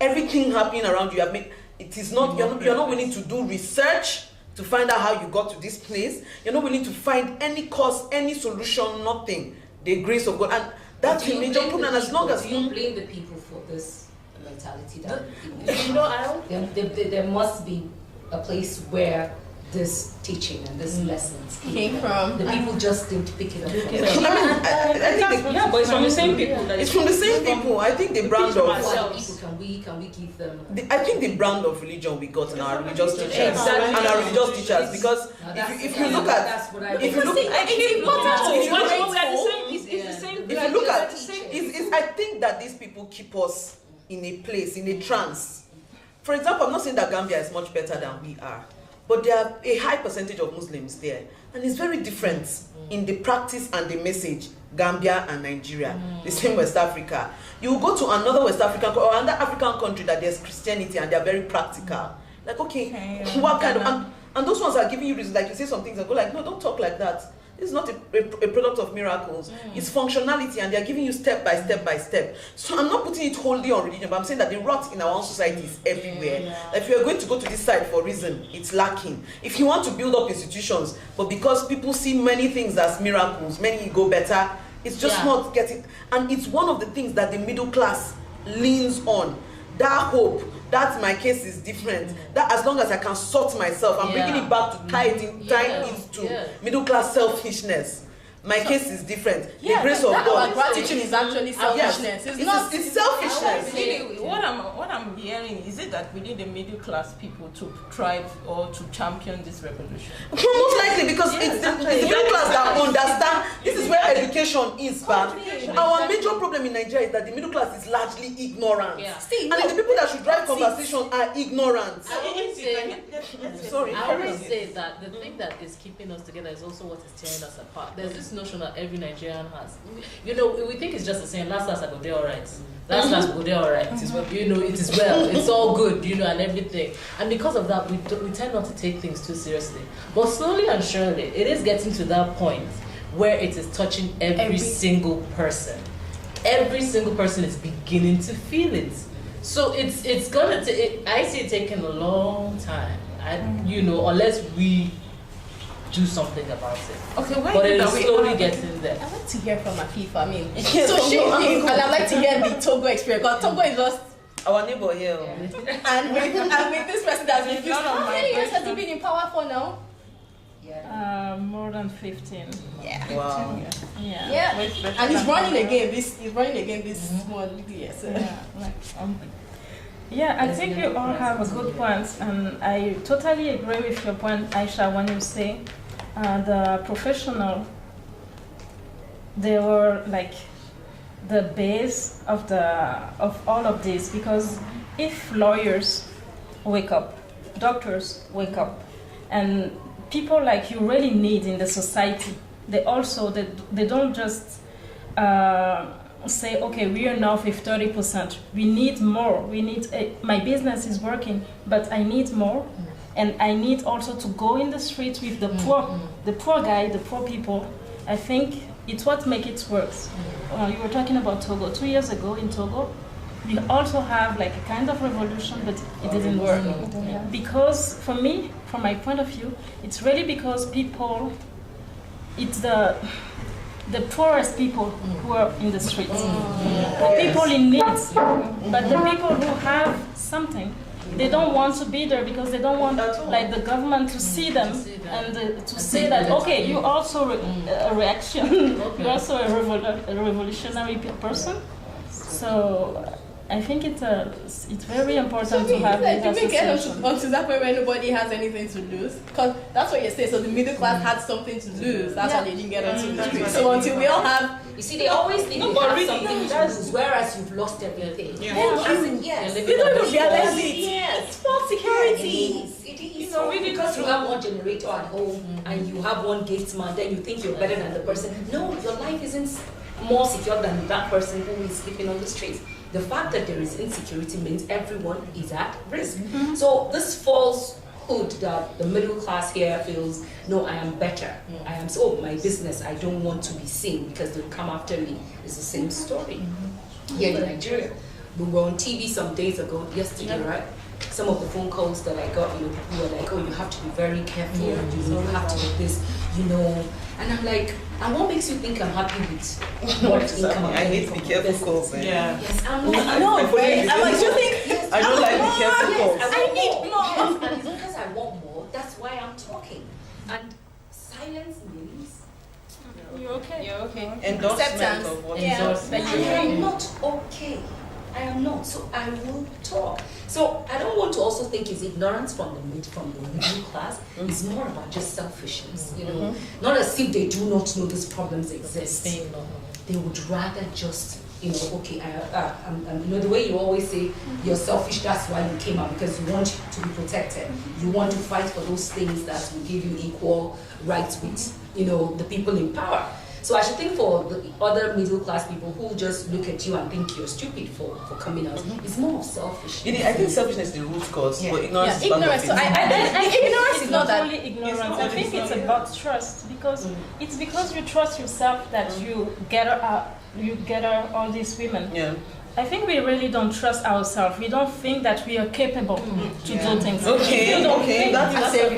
everything happening around you have made it is not you're not willing to do research to find out how you got to this place. You're not willing to find any cause, any solution, nothing. The grace of God. And that's the major problem. And as long as you blame the people for this mentality that there must be a place where this teaching and this lessons came from. The people just didn't pick it up. But it's from the same people. It's from the same people. I think the brand of can we give them? I think the brand of religion we got in our religious teachers and our religious teachers, because if you look at I think that these people keep us in a place, in a trance. For example, I'm not saying that Gambia is much better than we are, but there are a high percentage of Muslims there, and it's very different in the practice and the message. Gambia and Nigeria, the same West Africa. You go to another West African or another African country that there's Christianity and they're very practical. Like, okay, what kind of and those ones are giving you reasons, like you say some things and go like, no, don't talk like that. This is not a product of miracles. It's functionality, and they're giving you step by step by step. So I'm not putting it wholly on religion, but I'm saying that the rot in our own society is everywhere. If you're going to go to this side for a reason, it's lacking. If you want to build up institutions, but because people see many things as miracles, many go better, it's just not getting. And it's one of the things that the middle class leans on. That hope. That my case is different. That as long as I can sort myself, I'm bringing it back to tie it into middle class selfishness. My case is different. The grace of God. Gratitude is actually selfishness. It's selfishness. Really, what I'm hearing is it that we need the middle class people to thrive or to champion this revolution? Most likely, because it's the middle class that understand. This is where education is, but our major problem in Nigeria is that the middle class is largely ignorant. And the people that should drive conversation are ignorant. I always say that the thing that is keeping us together is also what is tearing us apart. There's this notion that every Nigerian has. We think it's just the same. Last I go there alright. Last go there alright. It is it is well. It's all good, and everything. And because of that, we tend not to take things too seriously. But slowly and surely, it is getting to that point where it is touching every single person. Every single person is beginning to feel it. So it's gonna. I see it taking a long time. Unless we do something about it. Okay, but it is slowly getting there. I'd like to hear from Afifa. I mean, and I'd like to hear the Togo experience, because Togo is just our neighbor here. And with this person that's been used, how many years has he been in power for now? More than 15. Yeah. Wow. Yeah. And he's running again. This one year. So. I think you all have a good point, and I totally agree with your point, Aisha, when you say the professional, they were like the base of all of this, because if lawyers wake up, doctors wake up, and people like you really need in the society, they don't just say, okay, we are now with 30%. We need more. My business is working, but I need more, and I need also to go in the streets with the poor guy, the poor people. I think it's what makes it work. You were talking about Togo. 2 years ago in Togo, we also have like a kind of revolution, but it didn't work. Because for me, from my point of view, it's really because people, it's the poorest people who are in the streets, people in need, but the people who have something, they don't want to be there because they don't want like the government to see them and to say that, okay, you also a reaction, you're also a revolutionary person. So I think it's very important to have this association. Get onto that point where nobody has anything to lose, because that's what you're saying. So the middle class had something to lose. That's why they didn't get onto the street. So until we all have, you see, they always think they have something to lose, whereas you've lost everything. They don't even realize it. It's false security. It is. Really, because you have one generator at home and you have one gate man, then you think you're better than the person. No, your life isn't more secure than that person who is sleeping on the streets. The fact that there is insecurity means everyone is at risk. So this falsehood that the middle class here feels, no, I am better. I am my business, I don't want to be seen because they'll come after me, is the same story here in Nigeria. we were on TV some days ago, yesterday, right? Some of the phone calls that I got, you know, people were like, oh, you have to be very careful, you have to do this, you know. And I'm like, and what makes you think I'm happy with what income? I need to be careful calls. Yeah. Yes, I'm not. No, I'm like, you think? Yes, I don't like be careful calls. I need more. And it's not because I want more, that's why I'm talking. And silence means You're okay. You're okay. Endorsement of what I am not okay. I am not. So I will talk. So I don't want to also think it's ignorance from the middle class. It's more about just selfishness, you know. Not as if they do not know these problems exist. They would rather just, you know, okay, you know, the way you always say you're selfish, that's why you came out, because you want to be protected. You want to fight for those things that will give you equal rights with, you know, the people in power. So I should think for the other middle class people who just look at you and think you're stupid for coming out, it's more of selfishness. I think selfishness is the root cause, but ignorance is part of it. So ignorance is not that. Only ignorance. I think it's about trust, because it's because you trust yourself that you gather all these women. Yeah. I think we really don't trust ourselves. We don't think that we are capable to do things. Okay, That's a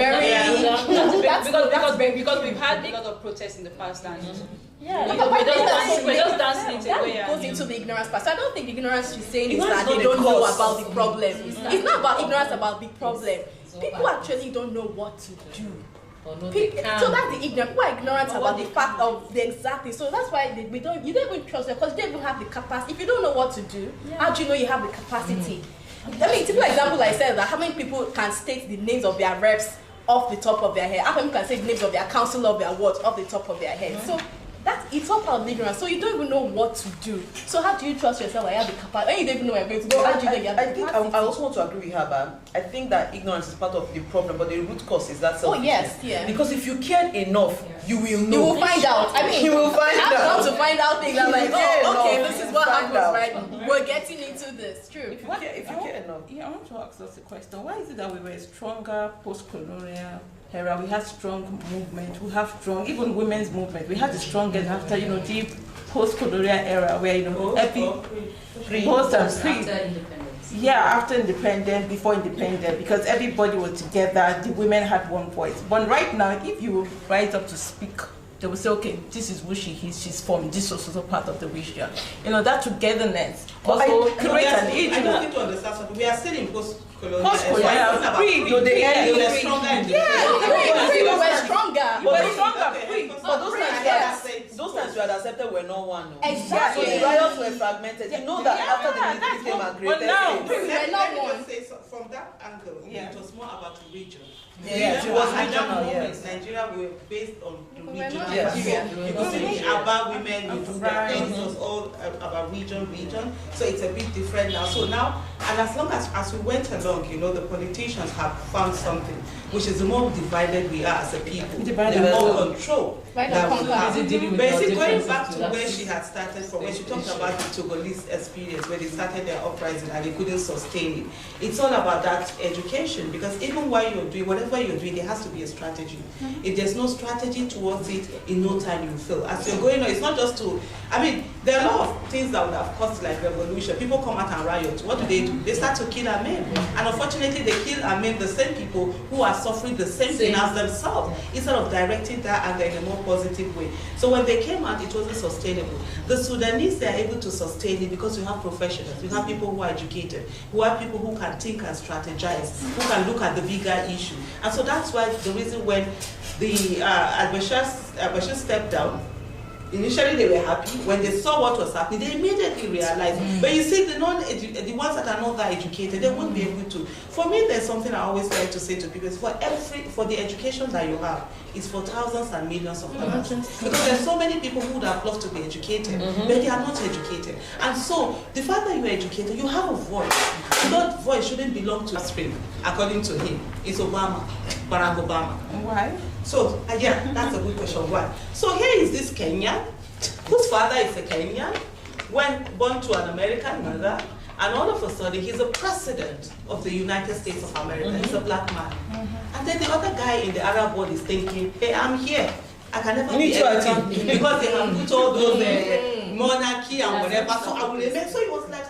very because we've had a lot of protests in the past and we're just dancing it away. That goes into the ignorance part. So I don't think ignorance is saying is that they don't know about the problem. It's not about ignorance about the problem. People actually don't know what to do. So that's the ignorant. People are ignorant about the fact of the exact thing. So that's why you don't even trust them, because you don't even have the capacity. If you don't know what to do, how do you know you have the capacity? I mean, typical example I said that how many people can state the names of their reps off the top of their head? How many can say the names of their council of their wards off the top of their head? So it's all part of ignorance. So you don't even know what to do. So how do you trust yourself? I have the capacity. When you don't even know where you're going to go, how do you know you have the capacity? I also want to agree with her, but I think that ignorance is part of the problem, but the root cause is that selfishness. Oh yes, yeah. Because if you cared enough, you will know. You will find out. I mean, you will find out. I've come to find out things. I'm like, okay, this is what happens, right? We're getting into this. True. If you care enough. Yeah, I want to ask us a question. Why is it that we were stronger post-colonial era? We had strong movement. We have strong, even women's movement. We had the strongest after, you know, the post-colonial era where, you know, post and pre. Yeah, after independence, before independence, because everybody was together, the women had one voice. But right now, if you rise up to speak, they will say, okay, this is who she is, she's from, this is also part of the region. You know, that togetherness also creates an age. I don't think to understand something. We are still in post-colonial. Post-colonial, we were stronger. We were stronger. But those times you had accepted were not one. No. Exactly. So the riots were fragmented. You know that after the military became a greater state. From that angle, it was more about the region. It was regional, yes. Nigeria were based on the region. Yes. Because we about women, you do that. It was all about region. So it's a bit different now. So now, and as long as we went along, you know, the politicians have found something, which is the more divided we are as a people, the more control that we have. Basically, going back to where she had started from, when she talked about the Togolese experience, where they started their uprising and they couldn't sustain it. It's all about that education, because even while you're doing whatever you're doing, there has to be a strategy. If there's no strategy towards it, in no time you fail. As you're going on, it's not just to, I mean, there are a lot of things that would have caused like revolution. People come out and riot. What do? They start to kill and maim. And unfortunately, they kill and maim the same people who are suffering the same thing as themselves, instead of directing that anger in a more positive way. So when they came out, it wasn't sustainable. The Sudanese, they are able to sustain it because you have professionals, you have people who are educated, who have people who can think and strategize, who can look at the bigger issue. And so that's why the reason when the Bashir stepped down, initially they were happy. When they saw what was happening, they immediately realized. But you see, the ones that are not that educated, they won't be able to. For me, there's something I always like to say to people: is for the education that you have, it's for thousands and millions of others. Because there's so many people who would have loved to be educated, but they are not educated. And so the fact that you are educated, you have a voice. That voice shouldn't belong to Spring, according to him. It's Obama, Barack Obama. Why? So, yeah, that's a good question. Why? So here is this Kenyan, whose father is a Kenyan, born to an American mother, and all of a sudden he's a president of the United States of America. He's a black man. And then the other guy in the Arab world is thinking, hey, I'm here. I can never be anything. Because they have put all those monarchy and whatever. So I will remain. So he was like,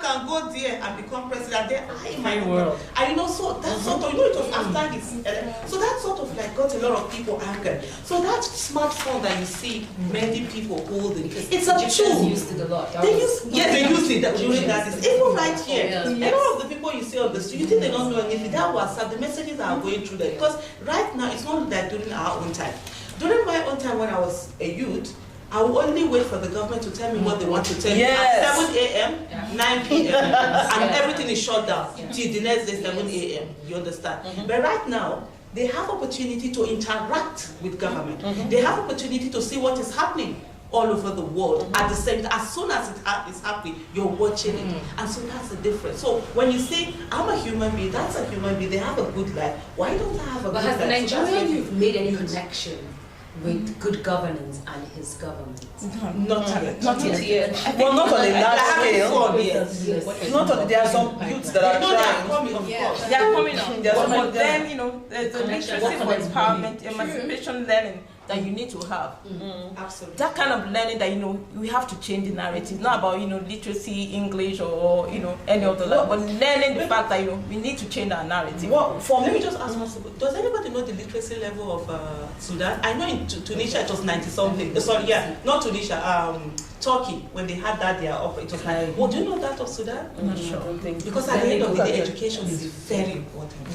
can go there and become president. There, world. I know, so that sort of, it was after his, so that sort of like got a lot of people angered. So that smartphone that you see many people holding, it's a tool. Used it a lot. They used it during that. Even right here, a lot of the people you see on the street, you think they don't know anything. That WhatsApp, the messages are going through there. Because right now, it's not like during our own time. During my own time when I was a youth, I would only wait for the government to tell me what they want to tell me at 7 a.m., 9 p.m., and everything is shut down till the next day, 7 a.m. You understand? But right now, they have opportunity to interact with government. They have opportunity to see what is happening all over the world at the same time. As soon as it is happening, you're watching it. And so that's the difference. So when you say, I'm a human being, that's a human being, they have a good life. Why don't I have a good life? But has the Nigerian made any connection with good governance and his government? Not yet. Well, not on a large scale. Yes. Not on. There are some youths that are trying. Coming, of course. They are coming up. There's But some for of them. them, there's a literacy for empowerment, emancipation learning that you need to have. Absolutely. That kind of learning that, we have to change the narrative. Not about, literacy, English, or, any of the but learning the fact that, we need to change our narrative. Well, for Let me, me just ask myself, does anybody know the literacy level of Sudan? I know in Tunisia it was 90-something. Not Tunisia, Turkey, when they had that there up, it was like, do you know that of Sudan? I'm not sure. Because at the end of the day, education is very important.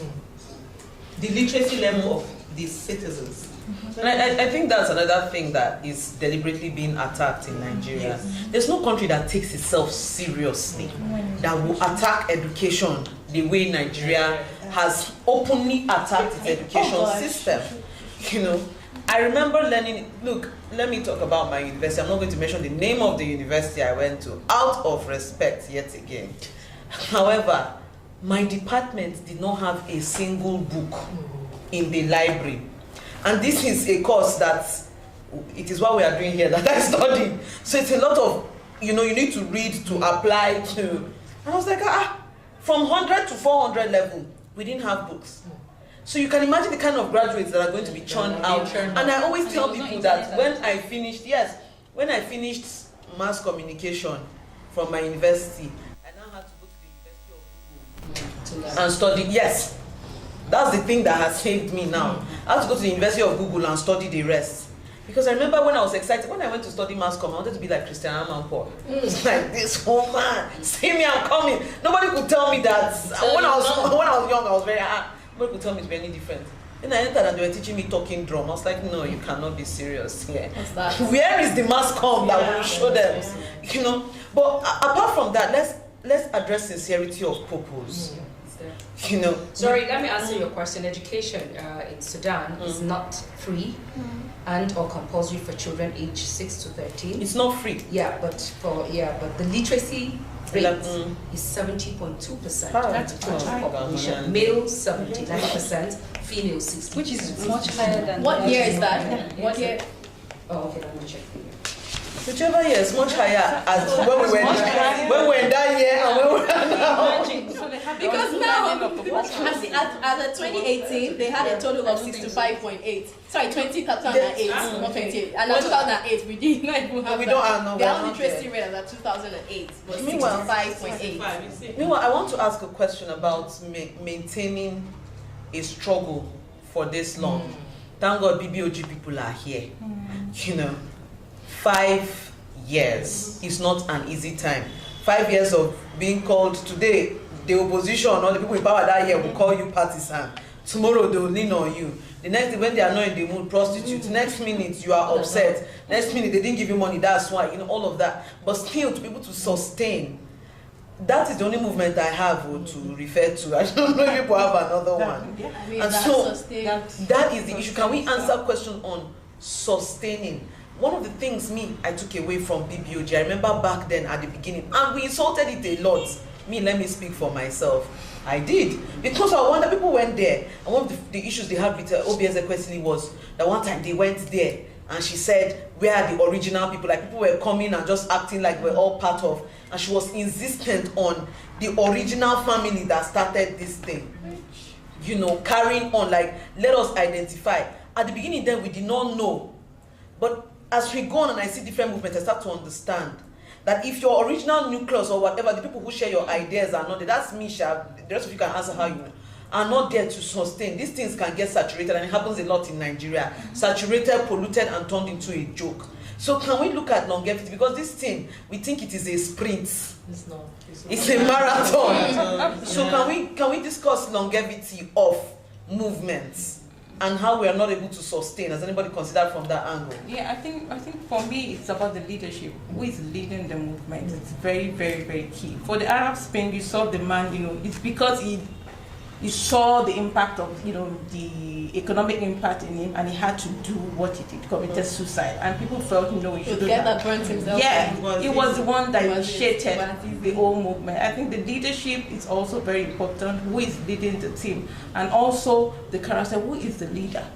The literacy level of the citizens. and I think that's another thing that is deliberately being attacked in Nigeria. There's no country that takes itself seriously that will attack education the way Nigeria has openly attacked its education system. I remember learning, look, let me talk about my university. I'm not going to mention the name of the university I went to, out of respect yet again. However, my department did not have a single book in the library. And this is a course that, it is what we are doing here, that I studied. So it's a lot of, you need to read, to apply to. And I was like, from 100 to 400 level, we didn't have books. So you can imagine the kind of graduates that are going to be churned out. And I always tell people that when I finished mass communication from my university, I now had to go to the University of Google and study. Yes, that's the thing that has saved me now. I had to go to the University of Google and study the rest. Because I remember when I was excited, when I went to study mass comm, I wanted to be like Christian Amanpour. It's like, this woman, Simi, I'm coming. Nobody could tell me that. When I was young, I was very nobody could tell me to be any different. Then I entered and they were teaching me talking drum. I was like, no, you cannot be serious here. What's that? Where is the mass comm that will show them? But apart from that, let's address sincerity of purpose. Sorry, let me answer your question. Education in Sudan is not free and or compulsory for children aged 6 to 13. It's not free. But the literacy rate is 70.2%. That's the total population. Males 79%, females 60%. Which is much higher than. What year is that? What year? Oh, okay, let me check for you. Whichever year is much higher as when we were in that year and when we were now. Because now, as of 2018, they had a total of 65.8. Sorry, 2008, not 28. And in 2008, we did not even have that. Their literacy rate as of 2008 was 65.8. Meanwhile, I want to ask a question about maintaining a struggle for this long. Thank God BBOG people are here. 5 years is not an easy time. 5 years of being called today, the opposition or the people in power that year will call you partisan. Tomorrow they will lean on you. The next day when they are not in the mood, prostitute. Next minute you are upset. Next minute they didn't give you money, that's why, all of that. But still to be able to sustain. That is the only movement I have to refer to. I don't know if people have another one. And so that is the issue. Can we answer question on sustaining? One of the things I took away from BBOG, I remember back then at the beginning, and we insulted it a lot. Let me speak for myself. I did. Because I wonder, people went there, and one of the issues they had with OBS Ekwesili was that one time they went there, and she said, where are the original people? Like people were coming and just acting like we're all part of, and she was insistent on the original family that started this thing. Carrying on, like, let us identify. At the beginning then, we did not know. But as we go on and I see different movements, I start to understand that if your original nucleus or whatever, the people who share your ideas are not there, that's me, Sha. The rest of you can answer how you are not there to sustain. These things can get saturated, and it happens a lot in Nigeria. Saturated, polluted, and turned into a joke. So can we look at longevity? Because this thing, we think it is a sprint. It's not. It's a marathon. So can we discuss longevity of movements and how we are not able to sustain? Has anybody considered from that angle? Yeah, I think for me it's about the leadership. Who is leading the movement? It's very, very, very key. For the Arab Spring, you saw the man, it's because he saw the impact of, the economic impact in him, and he had to do what he did, committed suicide. And people felt, he should do that. Burnt himself. Yeah, he was the one that initiated the whole movement. I think the leadership is also very important. Who is leading the team? And also the character, who is the leader?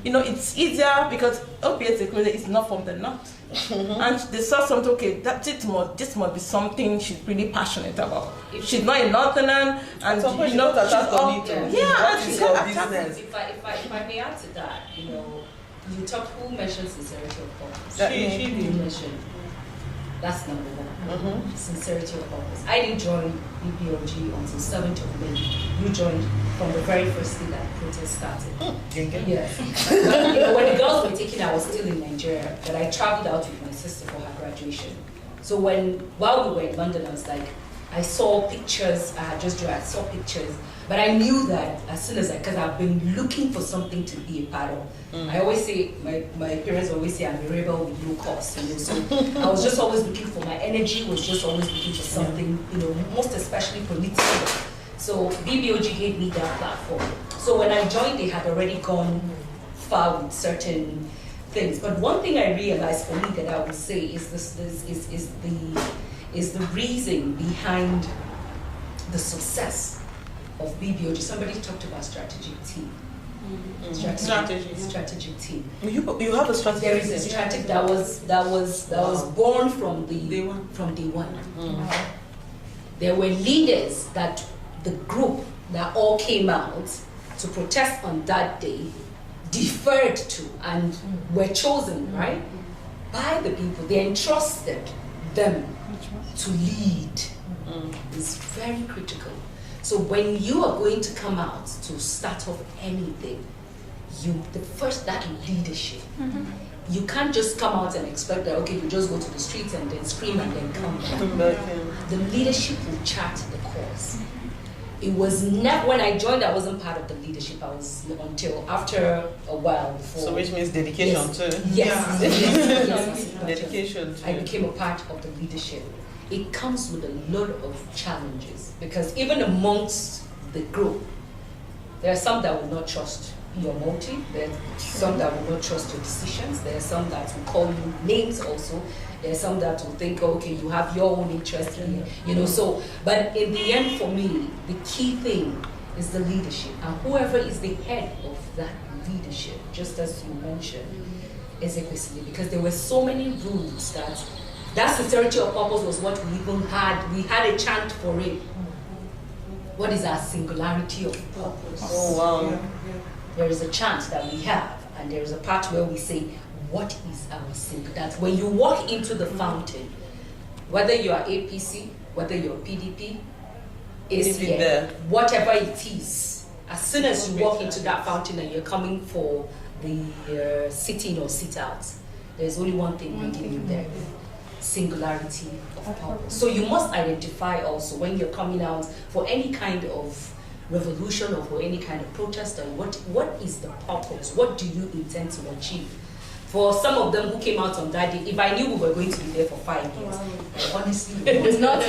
It's easier because OPS is not from the north. And they saw something, okay, this must be something she's really passionate about. She's not a northerner, and she's all, she's your business. If I may add to that, you talk, who mentioned sincerity of purpose? She mentioned. That's number one. Sincerity of purpose. I didn't join BBOG until 7th of May. You joined from the very first day that the protest started. Yes. When the girls were taken, I was still in Nigeria, but I traveled out with my sister for her graduation. So while we were in London, I was like, I saw pictures, I saw pictures, but I knew that as soon as because I've been looking for something to be a part of. I always say, my parents always say I'm a rebel with no cause, so I was just always looking for, my energy was just always looking for something, most especially political. So BBOG gave me that platform. So when I joined, they had already gone far with certain things. But one thing I realized for me that I would say is the reason behind the success of BBOG. Somebody talked about strategic team. Strategic team. You have a strategy. There is a strategy that was born from day one. There were leaders that the group that all came out to protest on that day deferred to and were chosen, right, by the people. They entrusted them to lead. It's very critical. So when you are going to come out to start off anything, that leadership. You can't just come out and expect that, okay, you just go to the streets and then scream and then come back. The leadership will chart the course. It was never, when I joined, I wasn't part of the leadership. I was until after a while before. So which means dedication too? Yes. Yes. Dedication too. I became a part of the leadership. It comes with a lot of challenges because even amongst the group, there are some that will not trust your motive, there are some that will not trust your decisions, there are some that will call you names also, there are some that will think, okay, you have your own interest here, so, but in the end for me, the key thing is the leadership, and whoever is the head of that leadership, just as you mentioned, is equally, because there were so many rules that sincerity of purpose was what we even had. We had a chant for it. What is our singularity of purpose? Oh, wow. There is a chant that we have, and there is a part where we say, what is our singularity? That when you walk into the fountain, whether you are APC, whether you're PDP, ACN, whatever it is, as soon as you walk into that fountain and you're coming for the sit-in or sit-out, there's only one thing waiting in there. Singularity of purpose. So you must identify also when you're coming out for any kind of revolution or for any kind of protest, and what is the purpose? What do you intend to achieve? For some of them who came out on that day, if I knew we were going to be there for 5 years, honestly, it was not.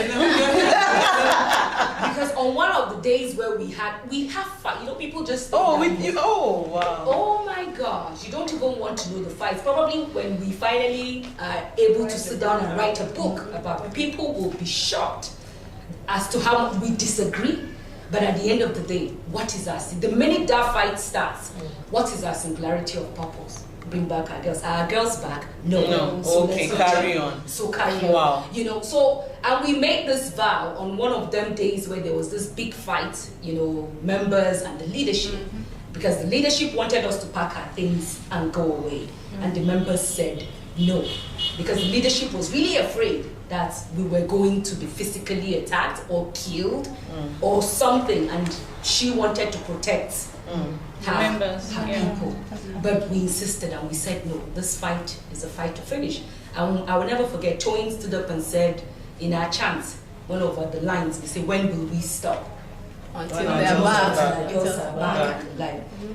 Because on one of the days where we have fight, people just with you. Oh wow. Oh my gosh, you don't even want to know the fights. Probably when we finally are able to sit down and write a book about it, people will be shocked as to how much we disagree. But at the end of the day, what is the minute that fight starts, what is our singularity of purpose? Bring back our girls. Are our girls back? No. So okay, carry on. So carry on. Wow. And we made this vow on one of them days where there was this big fight, members and the leadership. Because the leadership wanted us to pack our things and go away. And the members said, no, because the leadership was really afraid that we were going to be physically attacked or killed or something, and she wanted to protect her people. But we insisted and we said, no, this fight is a fight to finish. And I will never forget, Toyin stood up and said, in our chant, one of the lines, they say, when will we stop? Until they're back. Our girls are back.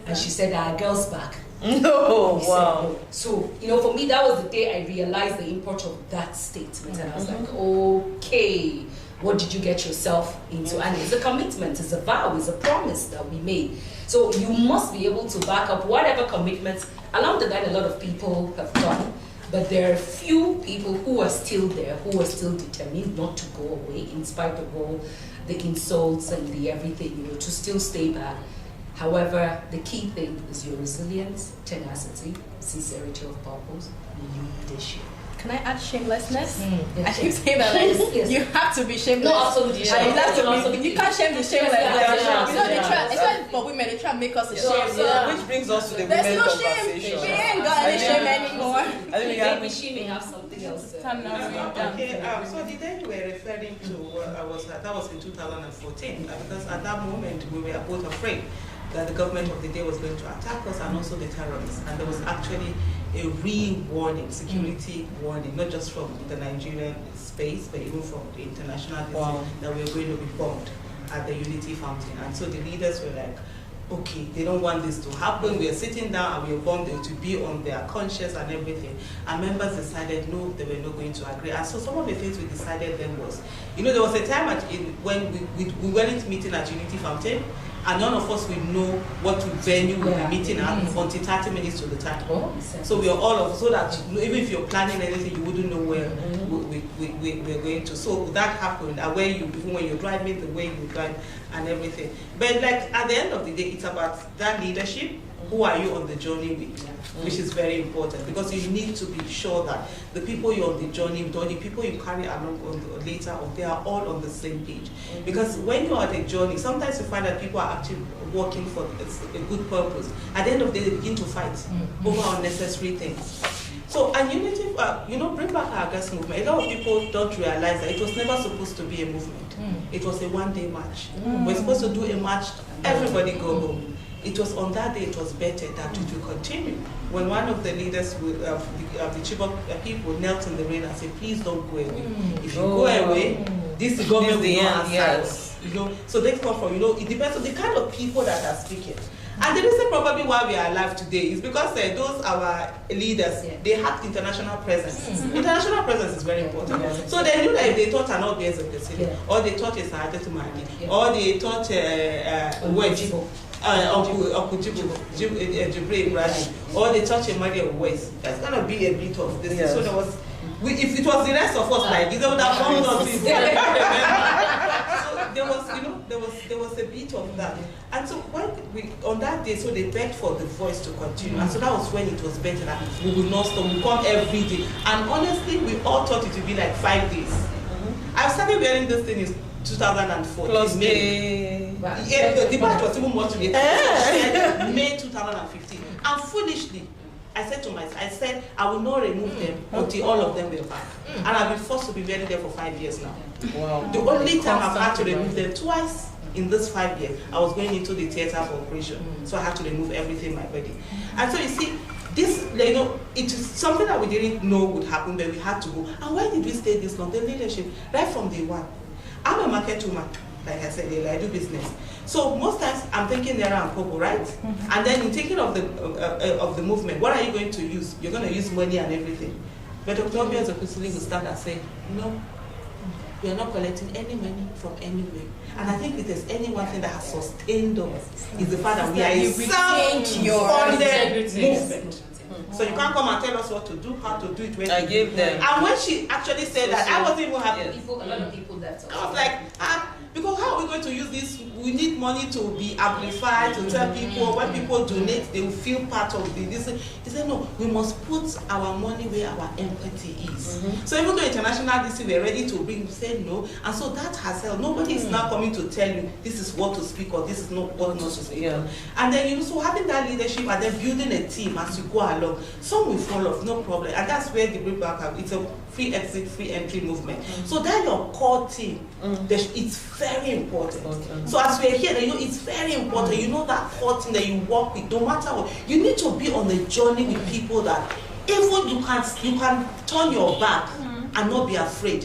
And she said, our girls back. No, wow. No. So, you know, for me, that was the day I realized the import of that statement. And I was like, okay, what did you get yourself into? And it's a commitment, it's a vow, it's a promise that we made. So you must be able to back up whatever commitments. Along the line, a lot of people have done, but there are few people who are still there, who are still determined not to go away in spite of all the insults and the everything, you know, to still stay back. However, the key thing is your resilience, tenacity, sincerity of purpose, leadership. Can I add shamelessness? Yes, I keep saying that, like, yes. you have to be shameless. No, absolutely. You can't shame the shameless. You know, they try, especially for women, they try to make us ashamed. Which brings us to the There's women no shame. conversation. We ain't got any shame anymore. Maybe she may have something else. Okay, so the day you were referring to, that was in 2014, because at that moment we were both afraid that the government of the day was going to attack us and also the terrorists. And there was actually a real warning, security warning, not just from the Nigerian space, but even from the international, that we were going to be bombed at the Unity Fountain. And so the leaders were like, okay, they don't want this to happen. We are sitting down and we are bombed to be on their conscience and everything. And members decided, no, they were not going to agree. And so some of the things we decided then was, you know, there was a time when we weren't meeting at Unity Fountain, and none of us will know what venue we'll be meeting at until 30 minutes to the time. So we are all of, so that even if you're planning anything, you wouldn't know where we're going to. So that happened, and where you, even when you're driving, the way you drive and everything. But like at the end of the day, it's about that leadership. Who are you on the journey with? Which is very important, because you need to be sure that the people you're on the journey with, or the people you carry along later on, they are all on the same page. Because when you're on a journey, sometimes you find that people are actually working for a good purpose. At the end of the day, they begin to fight over unnecessary things. So, and unity, you know, bring back our gas movement. A lot of people don't realize that it was never supposed to be a movement. It was a one-day march. We're supposed to do a march, everybody go home. It was on that day it was better that it will continue. When one of the leaders of the Chibok people knelt in the rain and said, please don't go away. If you go away, this government will not answer us. You know, so they come from, you know, it depends on the kind of people that are speaking. And the reason probably why we are alive today is because those our leaders, they have international presence. International presence is very important. So they knew that if they taught an OBS of the city, or they taught a Sahajat Mali, or they taught or they touch a money of waste. That's gonna be a bit of this. So there was, if it was the rest of us like this, they would have bombed us. So there was, you know, there was a bit of that. And so when we on that day, so they begged for the voice to continue. And so that was when it was better that we will not stop. We come every day. And honestly, we all thought it would be like 5 days. I've started wearing this thing in 2014. Plus May. The batch was even more to me. May 2015. And foolishly, I said to myself, I said, I will not remove them until all of them were back. And I've been forced to be wearing them for 5 years now. Wow. The only time I've had to remove them twice in this 5 years, I was going into the theater for operation. So I had to remove everything in my body. And so you see, this, you know, it is something that we didn't know would happen, but we had to go. And why did we stay this long? The leadership, right from day one. I'm a market woman, like I said earlier, I do business. So most times I'm thinking Naira and Kobo, right? And then in thinking of the movement, what are you going to use? You're going to use money and everything. But Dr. Obias Okusili will stand and say, no, we are not collecting any money from anywhere. And I think if there's any one thing that has sustained us, is the fact that we are a self-funded movement. So you can't come and tell us what to do, how to do it. When I gave them. And when she actually said that, I wasn't even happy. A lot of people that. I was like, because how are we going to use this? We need money to be amplified, to tell people, when people donate, they will feel part of this. He said, no, we must put our money where our empathy is. So even though international DC were ready to bring, we said no, and so that has helped. Nobody is now coming to tell you this is what to speak or this is not what not to speak. And then, so having that leadership and then building a team as you go along, some will fall off, no problem. And that's where the Bring Back, it's a free exit, free entry movement. So that your core team, it's very important. So as we're here, it's very important. You know that core team that you work with, no matter what. You need to be on a journey with people that even you can turn your back and not be afraid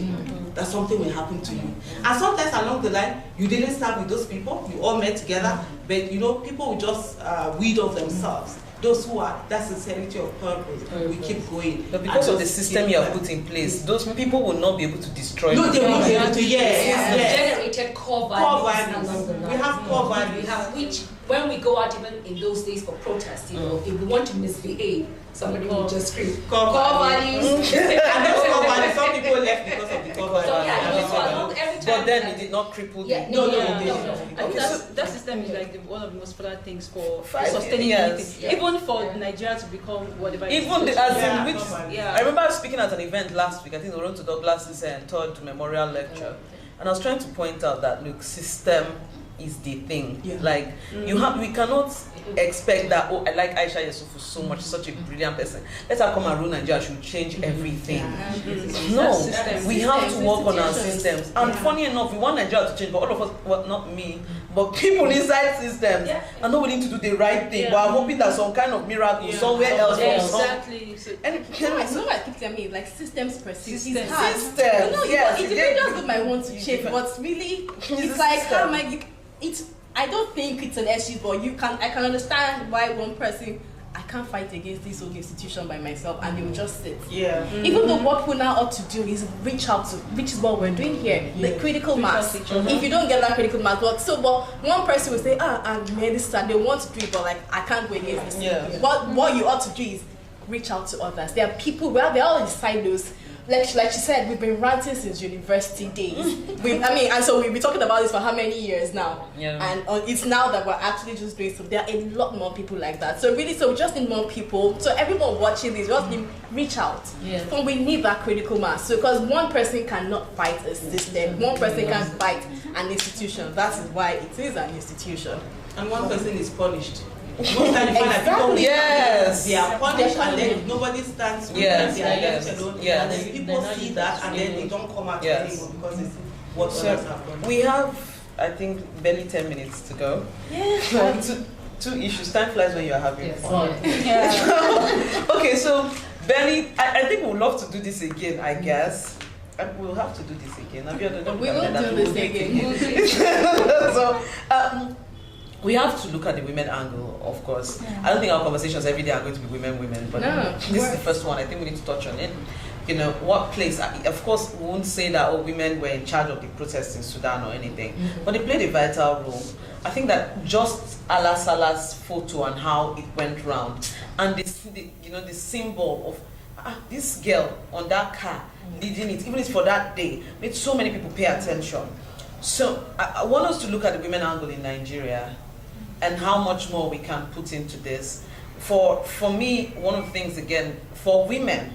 that something will happen to you. And sometimes along the line, you didn't start with those people, you all met together, but people will just weed off themselves. Those who are that sincerity of purpose, we keep going. But because of the system you have put in place, those people will not be able to destroy you. No, they won't be able to, yes. Generated core values. We have core values. We have which, when we go out even in those days for protest, if we want to misbehave, somebody will just scream core values. And those core values, some people left because of the core values. But then it did not cripple them. No. I think that system is like one of the most important things for sustaining anything. Even for Nigeria to become whatever. I remember I was speaking at an event last week. I think we went to Douglas's third memorial lecture, and I was trying to point out that look, system is the thing. Like we cannot expect that. Oh, I like Aisha Yesufu so much, such a brilliant person. Let her come and rule Nigeria. She'll change everything. No, we have to work on our systems. And funny enough, we want Nigeria to change, but all of us, well, not me, but people inside systems are not willing to do the right thing. But I'm hoping that some kind of miracle somewhere else. Exactly. And I keep telling me like systems per system. Yes. Individuals who might want to change, but really, it's like how am I? I don't think it's an excuse, but I can understand why one person, I can't fight against this whole institution by myself, and they will just sit. Even though what we now ought to do is reach out to, which is what we're doing here, the critical mass. If you don't get that critical mass, but one person will say, and this they want to do it, but like I can't go against this. What you ought to do is reach out to others. There are people where they're all in silos. Like she said, we've been ranting since university days. And so we've been talking about this for how many years now? And it's now that we're actually just doing something. There are a lot more people like that. So we just need more people. So everyone watching this, just reach out. And we need that critical mass. So because one person cannot fight a system, one person can fight an institution. That is why it is an institution. And one person is punished. Most time you find that people they are punished and then nobody stands with them, they are left alone, and then people see that and then they don't come out anymore because it's what others have done. We have, I think, barely 10 minutes to go. Two issues. Time flies when you are having fun. Okay, so Benny, I think we would love to do this again, I guess. We'll have to do this again. We will do this again. So, we have to look at the women angle, of course. I don't think our conversations every day are going to be women, but this is the first one. I think we need to touch on it. What place? Of course, we won't say that women were in charge of the protests in Sudan or anything, but they played a vital role. I think that just Allah Salah's photo and how it went round, and the symbol of this girl on that car leading it, even if for that day, made so many people pay attention. So I want us to look at the women angle in Nigeria and how much more we can put into this. For me, one of the things, again, for women,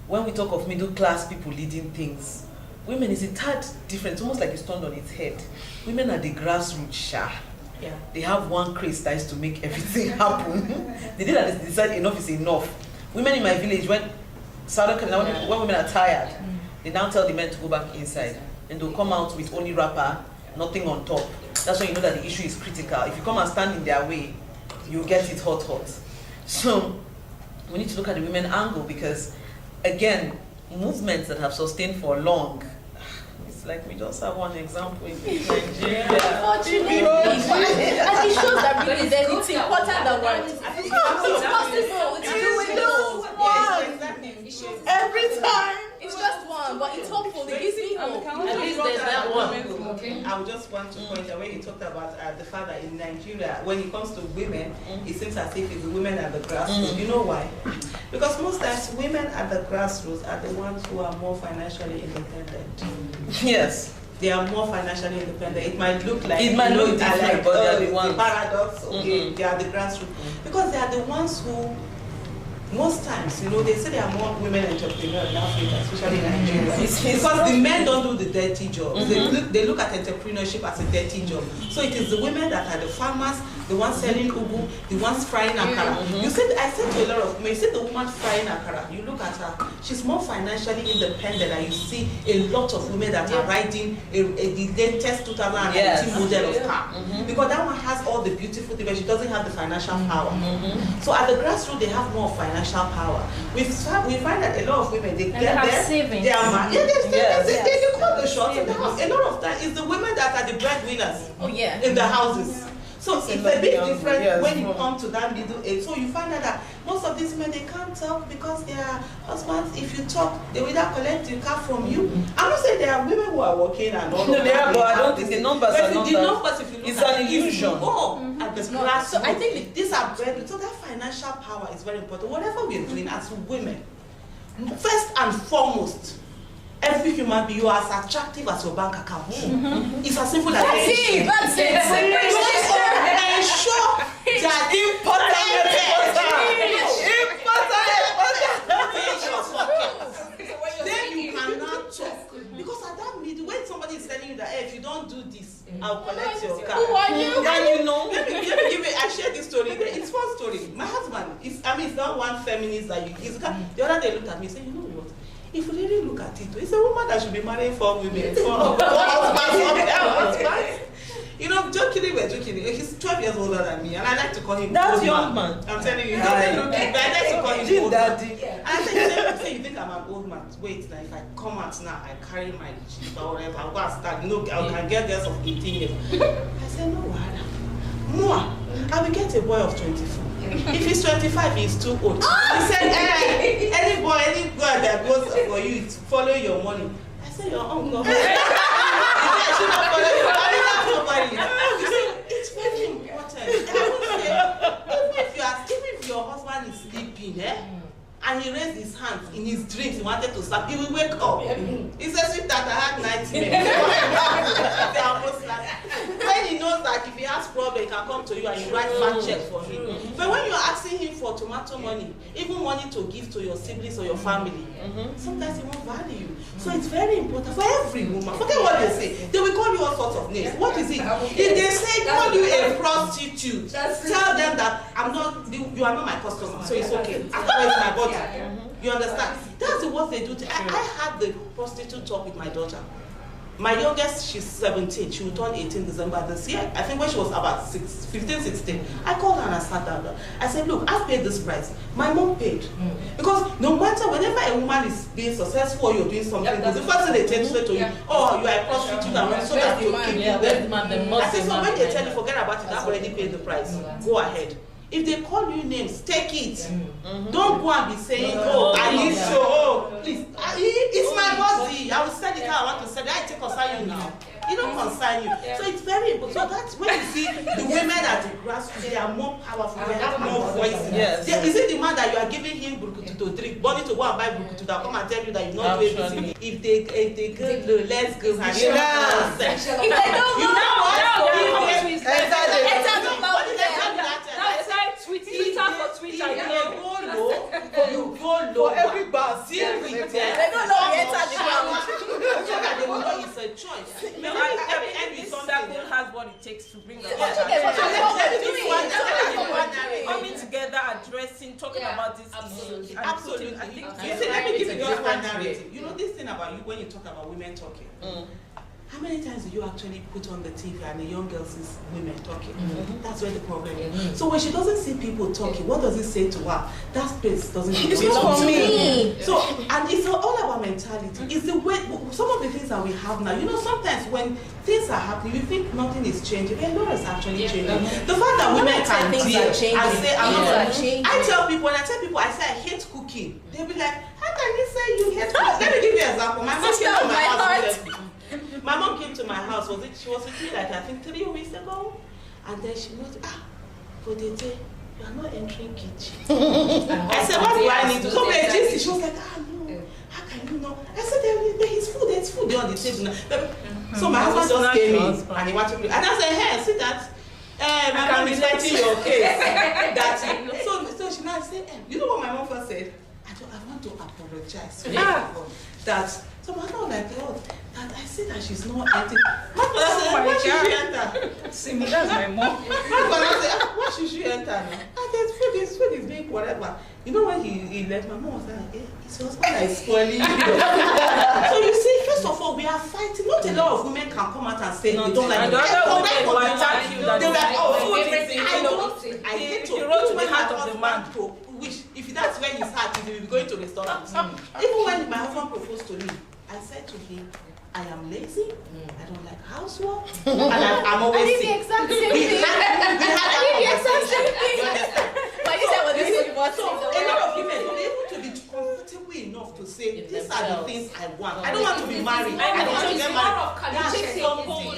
when we talk of middle class people leading things, women is a tad different. It's almost like it's turned on its head. Women are the grassroots They have one craze that is to make everything happen. They did that, they decide enough is enough. Women in my village, when women are tired, they now tell the men to go back inside. And they'll come out with only wrapper, nothing on top. That's when you know that the issue is critical. If you come and stand in their way, you get it hot. So we need to look at the women angle because, again, movements that have sustained for long, it's like we just have one example in Nigeria. Unfortunately, and it shows that really it's important that we're it's possible. Every time. It's just one, but it's hopeful. It gives me hope. At least there's that one. I would just want to point out when you talked about the fact that in Nigeria, when it comes to women, it seems as if it's the women at the grassroots. You know why? Because most times women at the grassroots are the ones who are more financially independent. Yes. they are more financially independent. It might look like different, but they are the ones. Paradox. Okay, they are the grassroots because they are the ones who. Most times, they say there are more women entrepreneurs in Africa, especially in Nigeria. Because the men don't do the dirty jobs. They look at entrepreneurship as a dirty job. So it is the women that are the farmers, the ones selling ugu, the ones frying akara. You see, I said to a lot of women, you see the woman frying akara, you look at her, she's more financially independent, and you see a lot of women that are riding the latest 2019 model of car. Because that one has all the beautiful things, but she doesn't have the financial power. So at the grassroots, they have more financial power. We find that a lot of women, they get there, savings. they are married. They cut the shots in the house. A lot of that is the women that are the breadwinners in the houses. So it's a bit different when you come to that middle age. So you find out that most of these men, they can't talk because their husbands, if you talk, they will either collect the car from you. I'm not saying there are women who are working and all no, they are, but I don't think the numbers are not. The numbers, if you look it's at an illusion. At the class, so I think these are bread. So that financial power is very important. Whatever we're doing as women, first and foremost, every human being, you are as attractive as your bank account. It's as simple as that's it. Ensure that then you cannot talk. Because at that meeting, when somebody is telling you that, hey, if you don't do this, I'll collect your car. Who are you? And let me give it. I shared this story. It's one story. My husband, it's not one feminist that you. The other day looked at me and said, you know what? If you really look at it, it's a woman that should be marrying 4 women. 4 husbands. Jokingly, we're joking. He's 12 years older than me, and I like to call him That's old young man. man. I'm telling you, he doesn't look it, but I like to call him old Daddy. man. And I said, you think I'm an old man? Wait, now if I come out now, I carry my jeep or whatever, I'll go and start. No, I can get girls of 18 years. I said, no, more. I will get a boy of 24. If he's 25, he's too old. He said, hey, any girl that goes for you, follow your money. I said, your uncle. I should not follow you. It's very important. I would say, even if your husband is sleeping, and he raised his hands in his dreams, he wanted to slap, he will wake up. He says, that I had nightmares. They are almost like, when he knows that if he has problem, he can come to you and you write fact check for him. But when you're asking him for tomato money, even money to give to your siblings or your family, sometimes he won't value you. So it's very important for every woman. Forget what they say. They will call you all sorts of names. What is it? If they say call you a prostitute, tell them that you are not my customer, so it's okay. After it's my body. You understand? That's what they do. I had the prostitute talk with my daughter. My youngest, she's 17. She will turn 18 December this year. I think when she was about 15, 16, I called her and I sat down. I said, look, I've paid this price. My mom paid. Because no matter, whenever a woman is being successful or you're doing something, the first thing they tell you to you, oh, you are a prostitute, and so that you keep them. I said, so when they tell you, forget about it, I've already paid the price. Go ahead. If they call you names, take it. Don't go and be saying, oh, I need to, oh, please. It's my body. I will sell it how I want to sell it. I take concern you now. It don't concern you. So it's very important. So that's when you see the women at the grassroots, they are more powerful. They have more voices. Yes. Is it the man that you are giving him burukutu to drink, money to go and buy burukutu that come and tell you that you not do everything? If they go, let's go. If they don't Twitter for Twitter. You go low. For every bar, see everything. They don't know the enter the ground. So that they will know it's a choice. Every circle has what it takes to bring about coming together, addressing, talking about this issue. Absolutely. I think. Let me give you just one narrative. You know this thing about you when you talk about women talking. How many times do you actually put on the TV and the young girls is women talking? That's where the problem is. So when she doesn't see people talking, what does it say to her? That space doesn't belong to me. So, and it's all about mentality. It's the way, some of the things that we have now, you know, sometimes when things are happening, you think nothing is changing, but a lot is actually changing. The fact that women can deal and say, I tell people, when I tell people, I say I hate cooking, they'll be like, how can you say you hate cooking? Let me give you an example. My mom came to my house. My mom came to my house. She was with me like I think 3 weeks ago, and then she was but they say you are not entering kitchen. I said, what do I need to? So she was like, no, how can you know? I said, there's food on the table now. So my husband just came in and he wanted to, and I said, hey, see that? My mom is fighting your case. So she now said, you know what my mom first said? I want to apologize. That so my mom was like, oh, that I see that she's not entering. My mother said, why should she enter? Simi, that's my mom. My mother said, why should she enter? And food is being whatever. You know when he left, my mom was like, it's your husband that is spoiling you. So you see, first of all, we are fighting. Not a lot of women can come out and say they don't like it. They will attack you. They were like, oh, food is I hate to go to the heart of the man. Which, if that's where his heart is, he will be going to restaurants. Even when my husband proposed to me, I said to him, I am lazy, I don't like housework, and I'm always sick. I did the exact same thing. We had that conversation. But you said, well, this is what so a lot of women will be able to be comfortable enough to say, these are the things I want. I don't want to be married. I don't want to get married.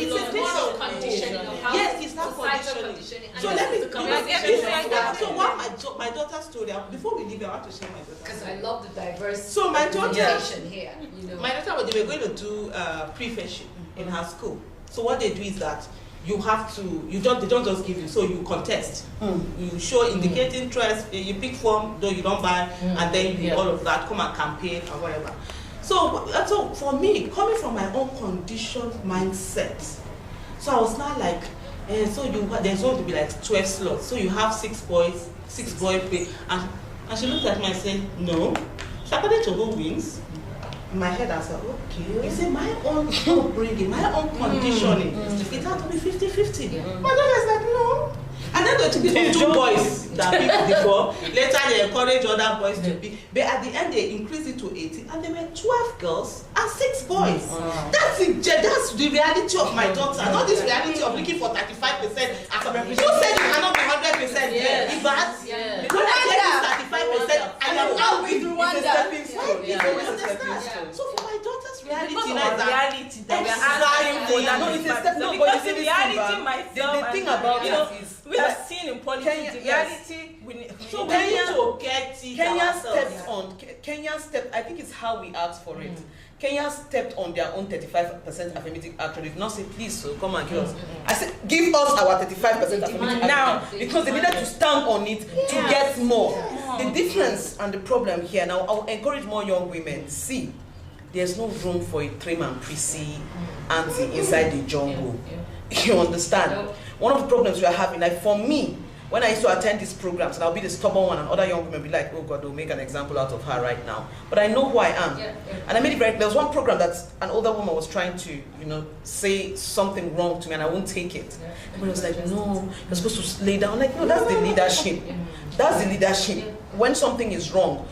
It's a thing of conditioning. Yes, it's not conditioning. So let me so what my daughter's story, before we leave, I want to share my daughter. Because I love the diverse so my daughter here. You know. My daughter, they were going to do prefectship in her school. So what they do is that you have to, they don't just give you, so you contest. You show indicate interest, you pick form, though you don't buy, and then you all of that, come and campaign or whatever. So for me, coming from my own conditioned mindset, so I was not like, there's going to be like 12 slots. So you have 6 boys play, and she looked at me and said, no. So according to who wins, in my head I said, okay. You see, my own upbringing, my own conditioning, it had to be 50-50. My daughter's like, no. And then they took it from 2 boys that picked before. Later they encouraged other boys to pick. But at the end they increased it to 18, and there were 12 girls and 6 boys. That's the reality of my daughter, not this reality of looking for 35% as a representation. Who said you cannot be 100% there? If that's because I get 35%, I am out with Rwanda. So for my daughter's reality, the thing about it is we are seeing in politics, the reality. So we need to get it. Kenya stepped, I think it's how we asked for it. Kenya stepped on their own 35% affirmative action. They did not say, please, so come and give us. I said, give us our 35% affirmative action now, because they needed to stand on it to get more. The difference and the problem here, now I'll encourage more young women, see, there's no room for a trim and prissy auntie inside the jungle. You understand? One of the problems we are having, like for me, when I used to attend these programs, and I'll be the stubborn one, and other young women will be like, oh God, they'll make an example out of her right now. But I know who I am. And I made it very clear. There was one program that an older woman was trying to, say something wrong to me, and I won't take it. Everybody was like, no, you're supposed to lay down. I'm like, no, that's the leadership. That's the leadership. When something is wrong,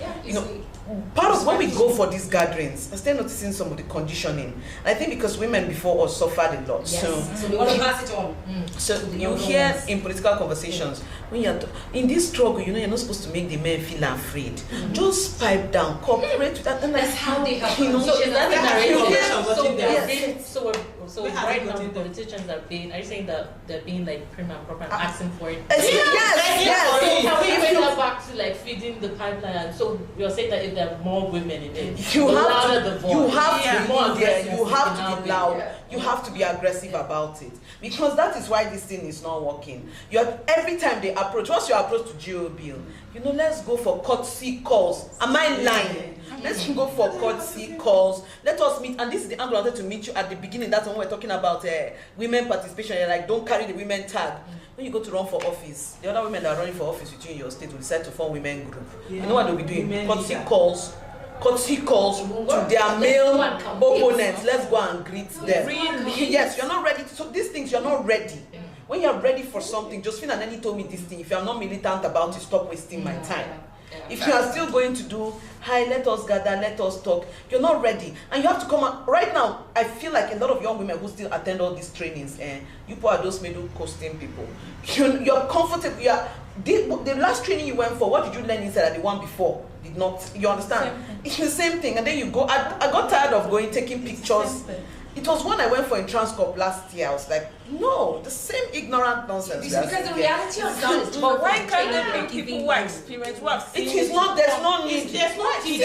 part of when we go for these gatherings, I start noticing some of the conditioning. And I think because women before us suffered a lot. So we want to pass it on. So you hear in political conversations, when you're in this struggle, you're not supposed to make the men feel afraid. Just pipe down, cooperate with that. And that's how they have. So is that the narrative? So right now, politicians are you saying that they're being like prim and proper and asking for it? Yes. So can we bring that back to like feeding the pipeline? So you're saying that if there are more women in it, you have to be loud. You have to be aggressive about it, because that is why this thing is not working. Every time they approach, once you approach to GO bill, let's go for courtesy calls. Am I lying? Let's go for courtesy calls. Let us meet, and this is the angle I wanted to meet you at the beginning. That's when we're talking about women participation. You're like, don't carry the women tag. When you go to run for office, the other women that are running for office with you in your state will decide to form women group. You know what they'll be doing? Courtesy calls to their male opponents. Let's go and greet them. Really? Yes, you're not ready. So these things, you're not ready. When you're ready for something, Josephine and Annie told me this thing. If you're not militant about it, stop wasting my time. If you are still going to do, hi, let us gather, let us talk, you're not ready. And you have to come out. Right now, I feel like a lot of young women who still attend all these trainings, and you people are those middle coasting people. You're comfortable. The last training you went for, what did you learn inside that the one before did not? You understand? It's the same thing. And then you go, I got tired of taking pictures. It was when I went for a Transcorp last year. I was like, no, the same ignorant nonsense. It's because the reality of that is but why can't they bring people who are experienced, who have seen it? Is not, there's no need. There's no teaching.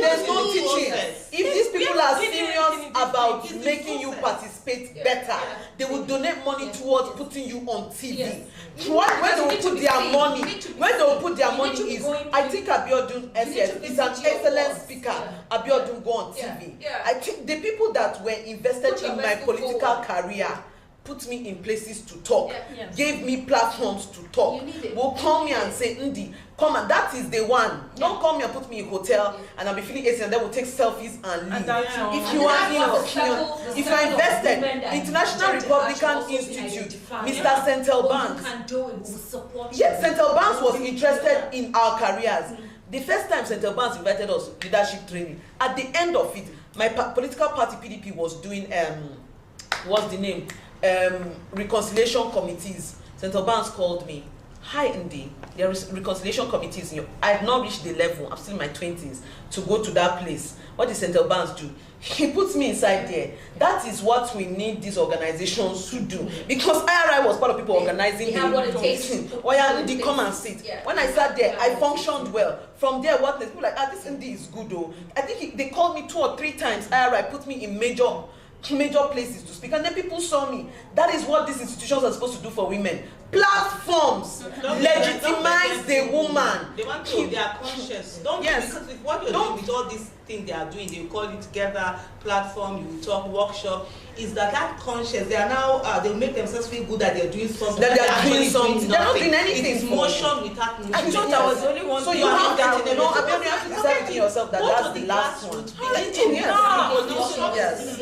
There's no teaching. If these people are serious about about making you participate better. They will donate money towards putting you on TV. Where they will put their money, is, I think Abiodun is an excellent speaker. Abiodun go on TV. I think the people that were invested in my political career put me in places to talk, gave me platforms to talk, will call me and say, Ndi, come and that is the one. Don't call me and put me in a hotel and I'll be feeling AC and then we'll take selfies and leave. If you are if you are invested, International Republican Institute, Mr. Central Banks, yes, Central Banks was interested in our careers. The first time Central Banks invited us leadership training, at the end of it, my political party PDP was doing what's the name? Reconciliation committees. Central Banks called me. Hi, Ndi. There is reconciliation committees. I have not reached the level. I'm still in my 20s to go to that place. What did Central Banks do? He puts me inside there. That is what we need these organizations to do. Because IRI was part of people organizing the meeting. Ndi, come and sit. When I sat there, I functioned well. From there, what people like, this Ndi is good though. I think they called me 2 or 3 times. IRI put me in major places to speak, and then people saw me. That is what these institutions are supposed to do for women. Platforms legitimize the woman. They want to be conscious. Because with what you're doing with all these things they are doing, they call it together platform, you talk workshop, is that conscious. They are now they'll make themselves feel good that they're doing something. That they are doing something. They're not doing anything. It is motion without movement. I thought I was the only one. So you have that, you have to decide within yourself that that's the last one. Yes.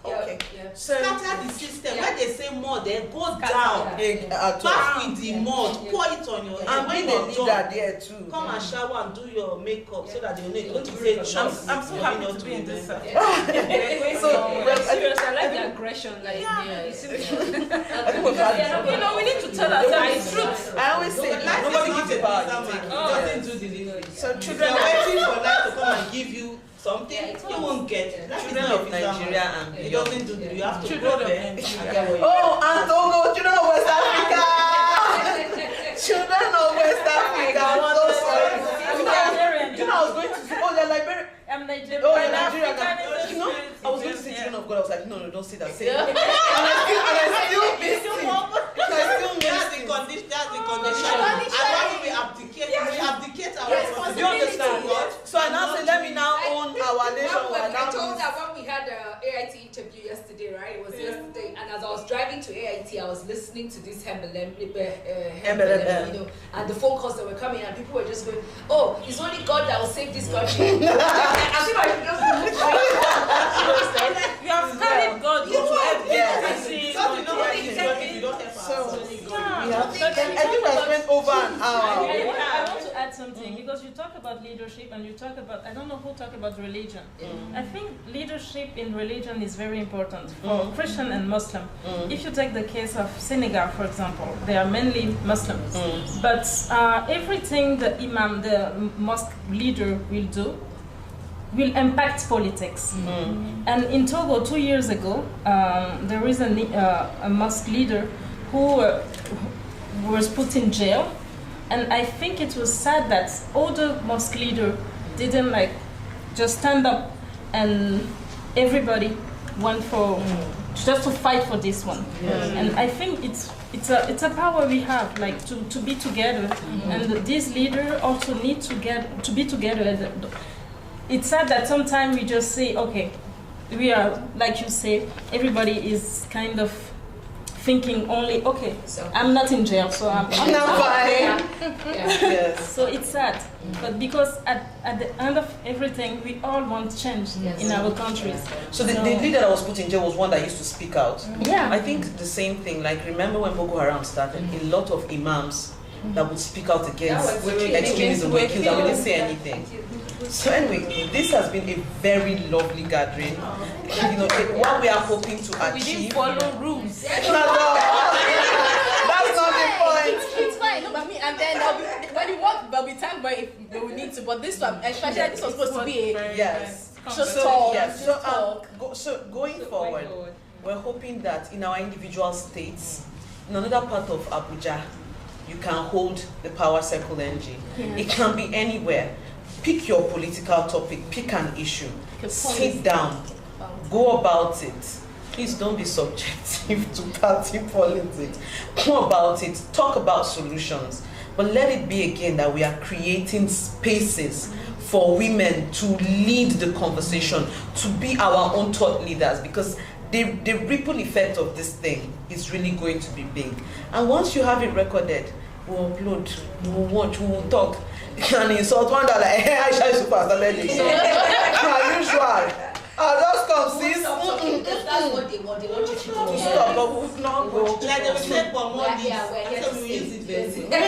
Okay. So scatter the system. When they say more, they go down. Bath with the mud, pour it on your head. And when they do that there too. Come and shower and do your makeup so that they know don't say choice. I'm so happy to be in this. So serious, I like the aggression. Like, we need to tell ourselves the truth. I always say nobody gives a power. Doesn't do delivery. So children are waiting for life to come and give you something, you won't get it. Children of Nigeria and it doesn't do that. You have to children go there. And Togo, children of West Africa. Children of West Africa. I'm so sorry. I was going to say, they're Liberian. I'm Nigerian. Oh, you're Nigerian. I was going to say children of God. I was like, no, don't say that. Say and I still missed it. That's the condition. And why would we abdicate? We abdicate our responsibility. Do you understand? So I now say, let me now own our nation. I told that when we had an AIT interview yesterday, right? It was yesterday, and as I was driving to AIT, I was listening to this Hembelem, and the phone calls that were coming, and people were just going, "Oh, it's only God that will save this country." I think I should just you have carried God into everything. I think I spent over an hour. I want to add something because you talk about leadership and you talk about, I don't know who talk about religion. I think leadership in religion is very important for Christian and Muslim. If you take the case of Senegal, for example, they are mainly Muslims. But everything the imam, the mosque leader will do will impact politics. And in Togo 2 years ago, there is a mosque leader who was put in jail, and I think it was sad that all the mosque leaders didn't just stand up and everybody went for just to fight for this one. And I think it's a power we have, to be together, and these leaders also need to be together. It's sad that sometimes we just say, okay, we are, like you say, everybody is kind of thinking only, okay, I'm not in jail, so I'm fine. Yes. So it's sad, but because at the end of everything, we all want change in our countries. So the leader that was put in jail was one that used to speak out. Yeah. I think the same thing, remember when Boko Haram started, a lot of imams that would speak out against extremism were killed and we didn't say anything. So anyway, this has been a very lovely gathering. What we are hoping to achieve. We didn't follow rules. That's not the point. It's fine. No, but and then there'll be time where if we will need to. But this one, especially this was supposed to be So going forward, we're hoping that in our individual states, in another part of Abuja, you can hold the power circle engine. It can be anywhere. Pick your political topic, pick an issue, sit down, Go about it. Please don't be subjective to party politics. Go about it. Talk about solutions. But let it be again that we are creating spaces for women to lead the conversation, to be our own thought leaders, because the ripple effect of this thing is really going to be big. And once you have it recorded, we'll upload, we'll watch, we'll talk. You can insult one that like, hey, Aisha is super started this. Unusual. Just come, sis. That's what they want. They want you to do. Stop, but we'll not go. Like they said for more Yeah, we're here so to we use it stay. very